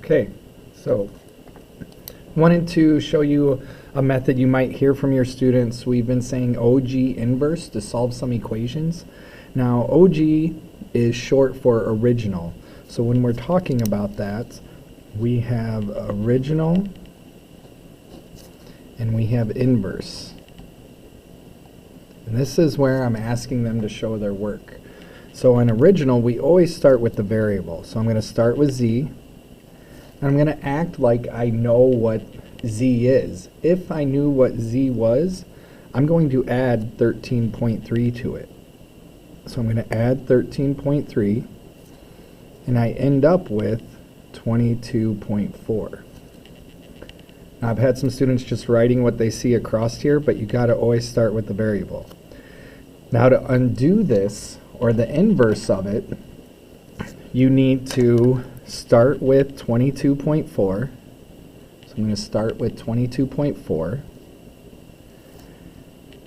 Okay, so wanted to show you a method you might hear from your students. We've been saying OG inverse to solve some equations. Now OG is short for original. So when we're talking about that, we have original and we have inverse. And this is where I'm asking them to show their work. So in original, we always start with the variable. So I'm going to start with z, and I'm going to act like I know what z is. If I knew what z was, I'm going to add 13.3 to it. So I'm going to add 13.3, and I end up with 22.4. Now I've had some students just writing what they see across here, but you got to always start with the variable. Now to undo this, or the inverse of it, you need to start with 22.4. So I'm going to start with 22.4.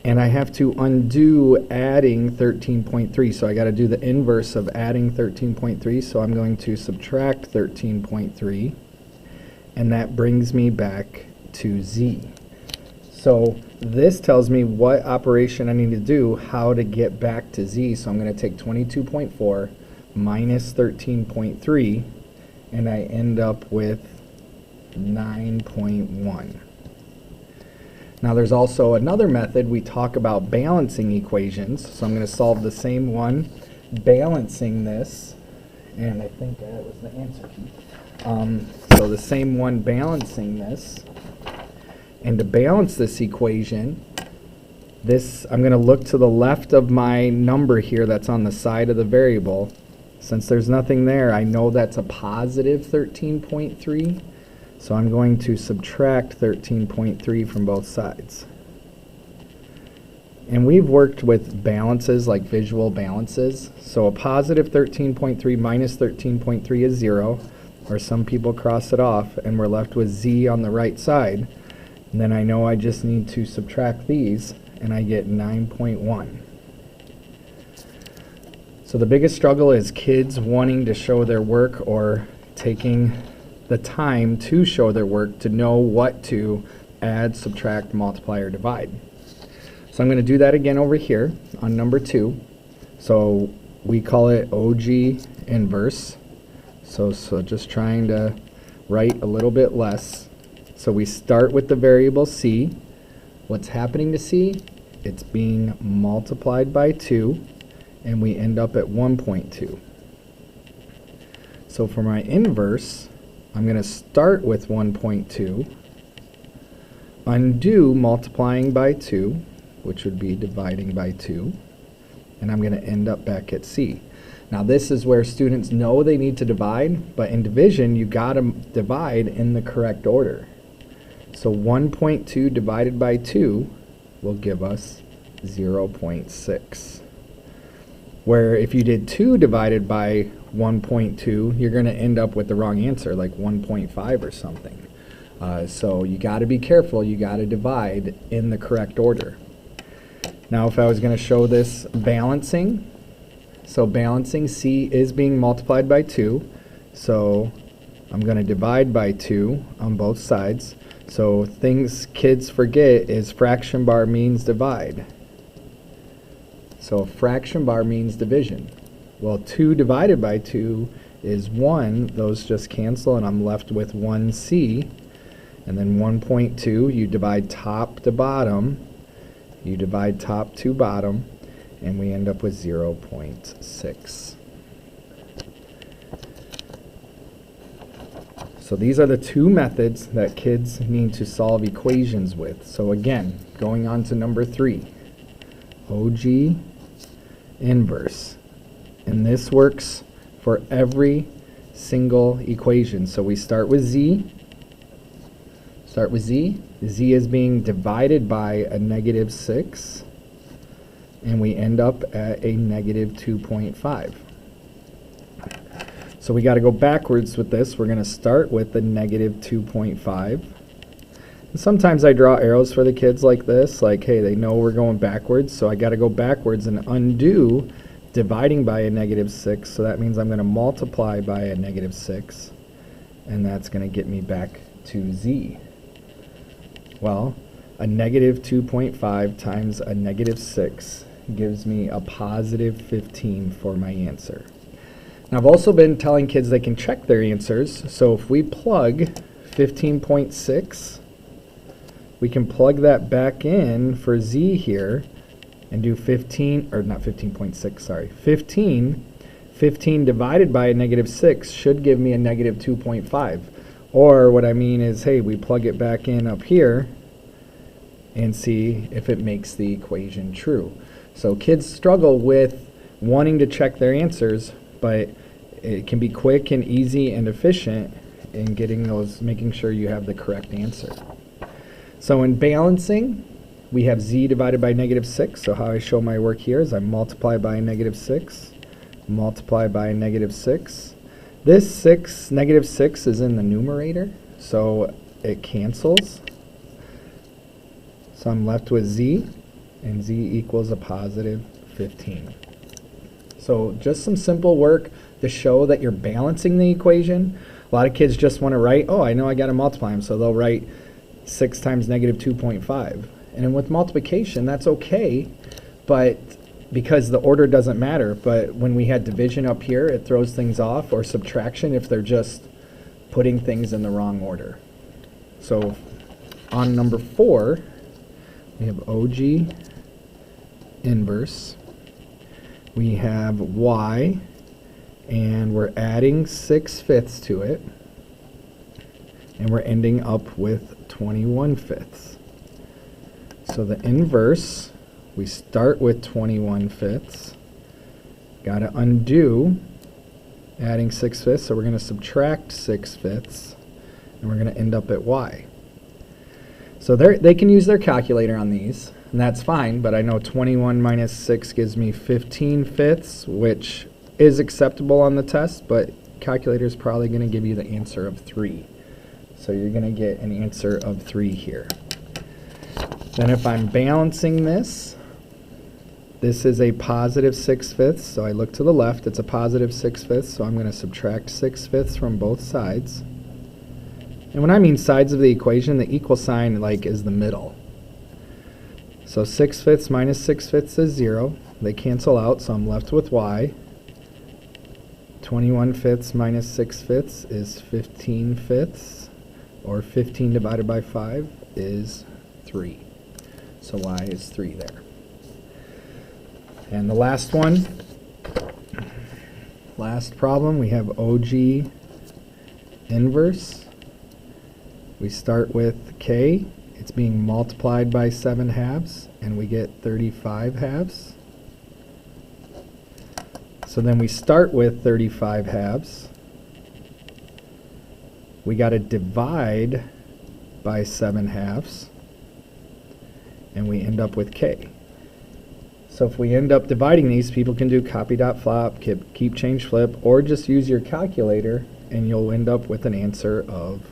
And I have to undo adding 13.3. So I got to do the inverse of adding 13.3. So I'm going to subtract 13.3. And that brings me back to z. So this tells me what operation I need to do, how to get back to z. So I'm going to take 22.4 minus 13.3, and I end up with 9.1. Now there's also another method. We talk about balancing equations. So I'm going to solve the same one, balancing this, and I think that was the answer key. So the same one, balancing this. And to balance this equation, I'm going to look to the left of my number here that's on the side of the variable. Since there's nothing there, I know that's a positive 13.3. So I'm going to subtract 13.3 from both sides. And we've worked with balances like visual balances. So a positive 13.3 minus 13.3 is 0. Or some people cross it off, and we're left with z on the right side. And then I know I just need to subtract these, and I get 9.1. So the biggest struggle is kids wanting to show their work or taking the time to show their work to know what to add, subtract, multiply, or divide. So I'm going to do that again over here on number 2. So we call it OG inverse. So just trying to write a little bit less. So we start with the variable c. What's happening to c? It's being multiplied by 2, and we end up at 1.2. So for my inverse, I'm going to start with 1.2, undo multiplying by 2, which would be dividing by 2, and I'm going to end up back at c. Now this is where students know they need to divide, but in division you got to divide in the correct order. So 1.2 divided by 2 will give us 0.6. Where if you did 2 divided by 1.2, you're going to end up with the wrong answer, like 1.5 or something. So you got to be careful. You got to divide in the correct order. Now if I was going to show this balancing, so balancing, c is being multiplied by 2. So I'm going to divide by 2 on both sides. So things kids forget is fraction bar means divide. So a fraction bar means division. Well, 2 divided by 2 is 1. Those just cancel, and I'm left with 1c. And then 1.2, you divide top to bottom. You divide top to bottom, and we end up with 0.6. So these are the two methods that kids need to solve equations with. So again, going on to number 3, OG inverse. And this works for every single equation. So we start with z. Start with z. Z is being divided by a negative 6. And we end up at a negative 2.5. So we got to go backwards with this. We're going to start with the negative 2.5. And sometimes I draw arrows for the kids like this, like, hey, they know we're going backwards, so I got to go backwards and undo dividing by a negative 6. So that means I'm going to multiply by a negative 6. and that's going to get me back to z. Well, a negative 2.5 times a negative 6 gives me a positive 15 for my answer. Now, I've also been telling kids they can check their answers. So if we plug 15.6, we can plug that back in for z here and do 15, or not 15.6, sorry, 15. 15 divided by a negative 6 should give me a negative 2.5. Or what I mean is, hey, we plug it back in up here and see if it makes the equation true. So kids struggle with wanting to check their answers, but it can be quick and easy and efficient in getting those, making sure you have the correct answer. So in balancing, we have z divided by negative 6. So how I show my work here is I multiply by a negative 6, multiply by a negative 6. This negative 6 is in the numerator, so it cancels. So I'm left with z, and z equals a positive 15. So just some simple work to show that you're balancing the equation. A lot of kids just want to write, oh, I know I got to multiply them, so they'll write 6 times negative 2.5. And with multiplication, that's okay, but because the order doesn't matter. But when we had division up here, it throws things off, or subtraction if they're just putting things in the wrong order. So on number 4, we have OG inverse. We have y, and we're adding 6/5 to it, and we're ending up with 21/5. So the inverse, we start with 21/5. Got to undo adding 6/5, so we're going to subtract 6/5, and we're going to end up at y. So they can use their calculator on these, and that's fine, but I know 21 minus 6 gives me 15/5, which is acceptable on the test, but calculator is probably going to give you the answer of 3. So you're going to get an answer of 3 here. Then if I'm balancing this, this is a positive 6/5, so I look to the left, it's a positive 6/5, so I'm going to subtract 6/5 from both sides. And when I mean sides of the equation, the equal sign is the middle. So 6/5 minus 6/5 is 0. They cancel out, so I'm left with y. 21/5 minus 6/5 is 15/5, or 15 divided by 5 is 3. So y is 3 there. And the last one, last problem, we have OG inverse. We start with k. It's being multiplied by 7/2, and we get 35/2. So then we start with 35/2. We got to divide by 7/2, and we end up with k. So if we end up dividing these, people can do copy dot flop, keep change flip, or just use your calculator, and you'll end up with an answer of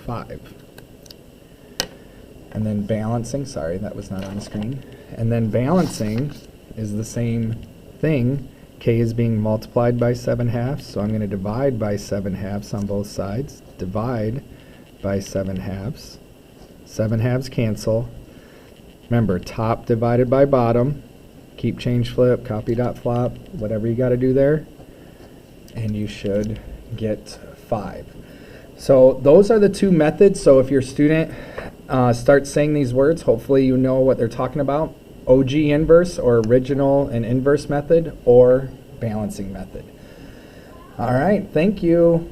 5. And then balancing, sorry, that was not on the screen. And then balancing is the same thing. K is being multiplied by 7/2, so I'm going to divide by 7/2 on both sides. Divide by 7/2. 7/2 cancel. Remember, top divided by bottom. Keep change flip, copy dot flop, whatever you got to do there, and you should get 5. So those are the 2 methods. So if your student starts saying these words, hopefully you know what they're talking about. OG inverse, or original and inverse method, or balancing method. All right, thank you.